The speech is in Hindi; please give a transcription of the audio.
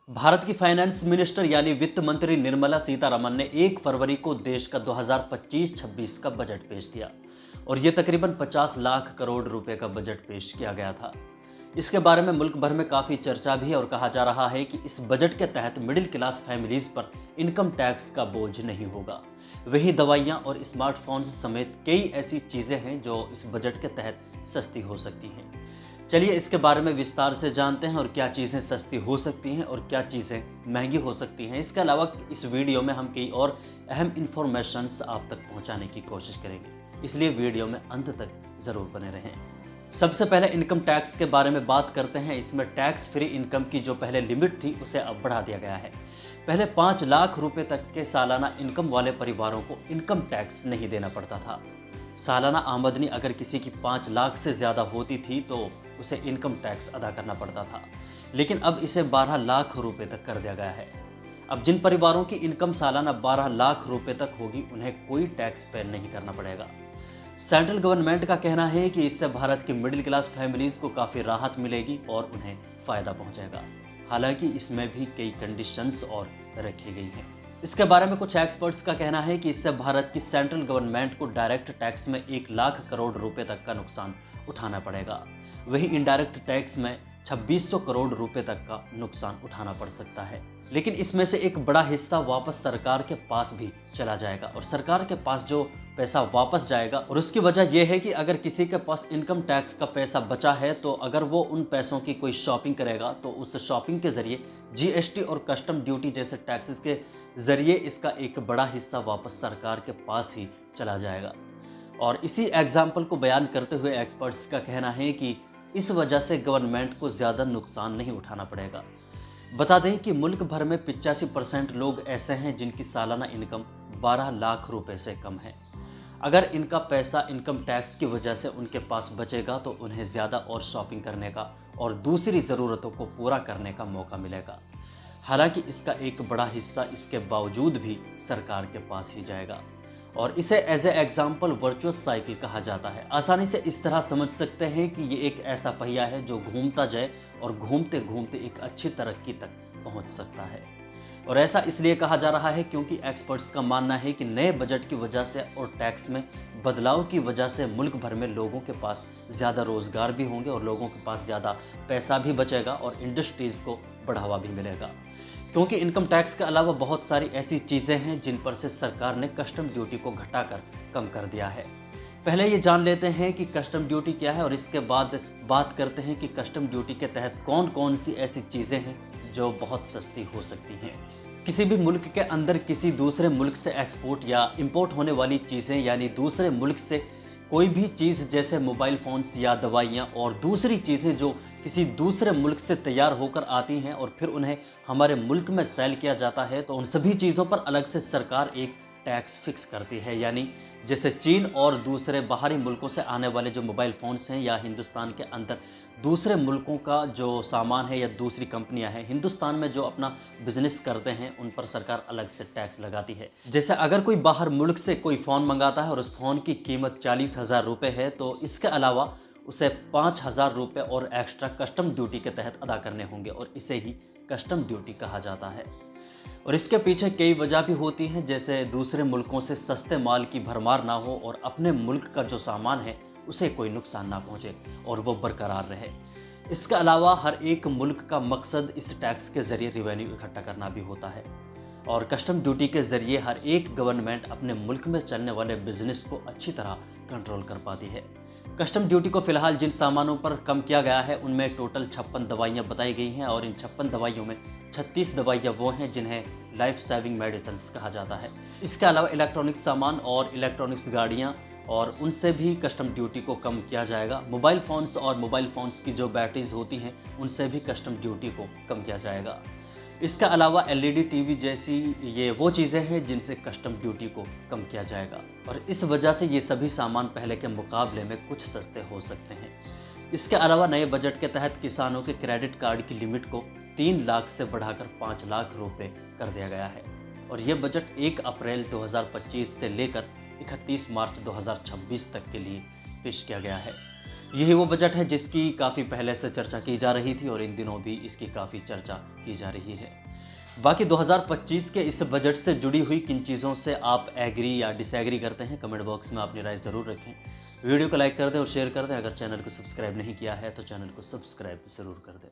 भारत की फाइनेंस मिनिस्टर यानी वित्त मंत्री निर्मला सीतारमण ने 1 फरवरी को देश का 2025-26 का बजट पेश किया और ये तकरीबन 50 लाख करोड़ रुपए का बजट पेश किया गया था। इसके बारे में मुल्क भर में काफ़ी चर्चा भी है और कहा जा रहा है कि इस बजट के तहत मिडिल क्लास फैमिलीज पर इनकम टैक्स का बोझ नहीं होगा। वही दवाइयाँ और स्मार्टफोन्स समेत कई ऐसी चीज़ें हैं जो इस बजट के तहत सस्ती हो सकती हैं। चलिए इसके बारे में विस्तार से जानते हैं और क्या चीज़ें सस्ती हो सकती हैं और क्या चीज़ें महंगी हो सकती हैं। इसके अलावा इस वीडियो में हम कई और अहम इंफॉर्मेशंस आप तक पहुंचाने की कोशिश करेंगे, इसलिए वीडियो में अंत तक ज़रूर बने रहें। सबसे पहले इनकम टैक्स के बारे में बात करते हैं। इसमें टैक्स फ्री इनकम की जो पहले लिमिट थी उसे अब बढ़ा दिया गया है। पहले 5 लाख रुपए तक के सालाना इनकम वाले परिवारों को इनकम टैक्स नहीं देना पड़ता था। सालाना आमदनी अगर किसी की 5 लाख से ज़्यादा होती थी तो उसे इनकम टैक्स अदा करना पड़ता था, लेकिन अब इसे 12 लाख रुपए तक कर दिया गया है। अब जिन परिवारों की इनकम सालाना 12 लाख रुपए तक होगी उन्हें कोई टैक्स पे नहीं करना पड़ेगा। सेंट्रल गवर्नमेंट का कहना है कि इससे भारत की मिडिल क्लास फैमिलीज को काफ़ी राहत मिलेगी और उन्हें फ़ायदा पहुंचेगा। हालांकि इसमें भी कई कंडीशंस और रखी गई हैं। इसके बारे में कुछ एक्सपर्ट्स का कहना है कि इससे भारत की सेंट्रल गवर्नमेंट को डायरेक्ट टैक्स में 1 लाख करोड़ रुपए तक का नुकसान उठाना पड़ेगा। वहीं इनडायरेक्ट टैक्स में 2600 करोड़ रुपए तक का नुकसान उठाना पड़ सकता है। लेकिन इसमें से एक बड़ा हिस्सा वापस सरकार के पास भी चला जाएगा और सरकार के पास जो पैसा वापस जाएगा, और उसकी वजह यह है कि अगर किसी के पास इनकम टैक्स का पैसा बचा है तो अगर वो उन पैसों की कोई शॉपिंग करेगा तो उस शॉपिंग के ज़रिए जीएसटी और कस्टम ड्यूटी जैसे टैक्सेस के ज़रिए इसका एक बड़ा हिस्सा वापस सरकार के पास ही चला जाएगा। और इसी एग्जाम्पल को बयान करते हुए एक्सपर्ट्स का कहना है कि इस वजह से गवर्नमेंट को ज़्यादा नुकसान नहीं उठाना पड़ेगा। बता दें कि मुल्क भर में 85% लोग ऐसे हैं जिनकी सालाना इनकम 12 लाख रुपए से कम है। अगर इनका पैसा इनकम टैक्स की वजह से उनके पास बचेगा तो उन्हें ज़्यादा और शॉपिंग करने का और दूसरी ज़रूरतों को पूरा करने का मौका मिलेगा। हालांकि इसका एक बड़ा हिस्सा इसके बावजूद भी सरकार के पास ही जाएगा और इसे as a example virtuous cycle कहा जाता है। आसानी से इस तरह समझ सकते हैं कि ये एक ऐसा पहिया है जो घूमता जाए और घूमते घूमते एक अच्छी तरक्की तक पहुंच सकता है। और ऐसा इसलिए कहा जा रहा है क्योंकि एक्सपर्ट्स का मानना है कि नए बजट की वजह से और टैक्स में बदलाव की वजह से मुल्क भर में लोगों के पास ज़्यादा रोज़गार भी होंगे और लोगों के पास ज़्यादा पैसा भी बचेगा और इंडस्ट्रीज़ को बढ़ावा भी मिलेगा। क्योंकि इनकम टैक्स के अलावा बहुत सारी ऐसी चीज़ें हैं जिन पर से सरकार ने कस्टम ड्यूटी को घटाकर कम कर दिया है। पहले ये जान लेते हैं कि कस्टम ड्यूटी क्या है और इसके बाद बात करते हैं कि कस्टम ड्यूटी के तहत कौन कौन सी ऐसी चीज़ें हैं जो बहुत सस्ती हो सकती हैं। किसी भी मुल्क के अंदर किसी दूसरे मुल्क से एक्सपोर्ट या इंपोर्ट होने वाली चीज़ें यानी दूसरे मुल्क से कोई भी चीज़ जैसे मोबाइल फ़ोन्स या दवाइयाँ और दूसरी चीज़ें जो किसी दूसरे मुल्क से तैयार होकर आती हैं और फिर उन्हें हमारे मुल्क में सेल किया जाता है, तो उन सभी चीज़ों पर अलग से सरकार एक टैक्स फिक्स करती है। यानी जैसे चीन और दूसरे बाहरी मुल्कों से आने वाले जो मोबाइल फ़ोन्स हैं या हिंदुस्तान के अंदर दूसरे मुल्कों का जो सामान है या दूसरी कंपनियां हैं हिंदुस्तान में जो अपना बिजनेस करते हैं उन पर सरकार अलग से टैक्स लगाती है। जैसे अगर कोई बाहर मुल्क से कोई फ़ोन मंगाता है और उस फ़ोन की कीमत 40,000 रुपये है तो इसके अलावा उसे 5,000 रुपये और एक्स्ट्रा कस्टम ड्यूटी के तहत अदा करने होंगे और इसे ही कस्टम ड्यूटी कहा जाता है। और इसके पीछे कई वजह भी होती हैं, जैसे दूसरे मुल्कों से सस्ते माल की भरमार ना हो और अपने मुल्क का जो सामान है उसे कोई नुकसान ना पहुंचे और वो बरकरार रहे। इसके अलावा हर एक मुल्क का मकसद इस टैक्स के ज़रिए रिवेन्यू इकट्ठा करना भी होता है और कस्टम ड्यूटी के ज़रिए हर एक गवर्नमेंट अपने मुल्क में चलने वाले बिजनेस को अच्छी तरह कंट्रोल कर पाती है। कस्टम ड्यूटी को फ़िलहाल जिन सामानों पर कम किया गया है उनमें टोटल 56 दवाइयाँ बताई गई हैं और इन 56 दवाइयों में 36 दवाइयाँ वो हैं जिन्हें लाइफ सेविंग मेडिसिन्स कहा जाता है। इसके अलावा इलेक्ट्रॉनिक सामान और इलेक्ट्रॉनिक्स गाड़ियाँ और उनसे भी कस्टम ड्यूटी को कम किया जाएगा। मोबाइल फ़ोन्स और मोबाइल फ़ोन्स की जो बैटरीज होती हैं उनसे भी कस्टम ड्यूटी को कम किया जाएगा। इसके अलावा एलईडी टीवी जैसी ये वो चीज़ें हैं जिनसे कस्टम ड्यूटी को कम किया जाएगा और इस वजह से ये सभी सामान पहले के मुकाबले में कुछ सस्ते हो सकते हैं। इसके अलावा नए बजट के तहत किसानों के क्रेडिट कार्ड की लिमिट को 3 लाख से बढ़ाकर 5 लाख रुपए कर दिया गया है और ये बजट 1 अप्रैल 2025 से लेकर 31 मार्च 2026 तक के लिए पेश किया गया है। यही वो बजट है जिसकी काफ़ी पहले से चर्चा की जा रही थी और इन दिनों भी इसकी काफ़ी चर्चा की जा रही है। बाकी 2025 के इस बजट से जुड़ी हुई किन चीज़ों से आप एग्री या डिसएग्री करते हैं, कमेंट बॉक्स में अपनी राय ज़रूर रखें। वीडियो को लाइक कर दें और शेयर कर दें। अगर चैनल को सब्सक्राइब नहीं किया है तो चैनल को सब्सक्राइब ज़रूर कर दें।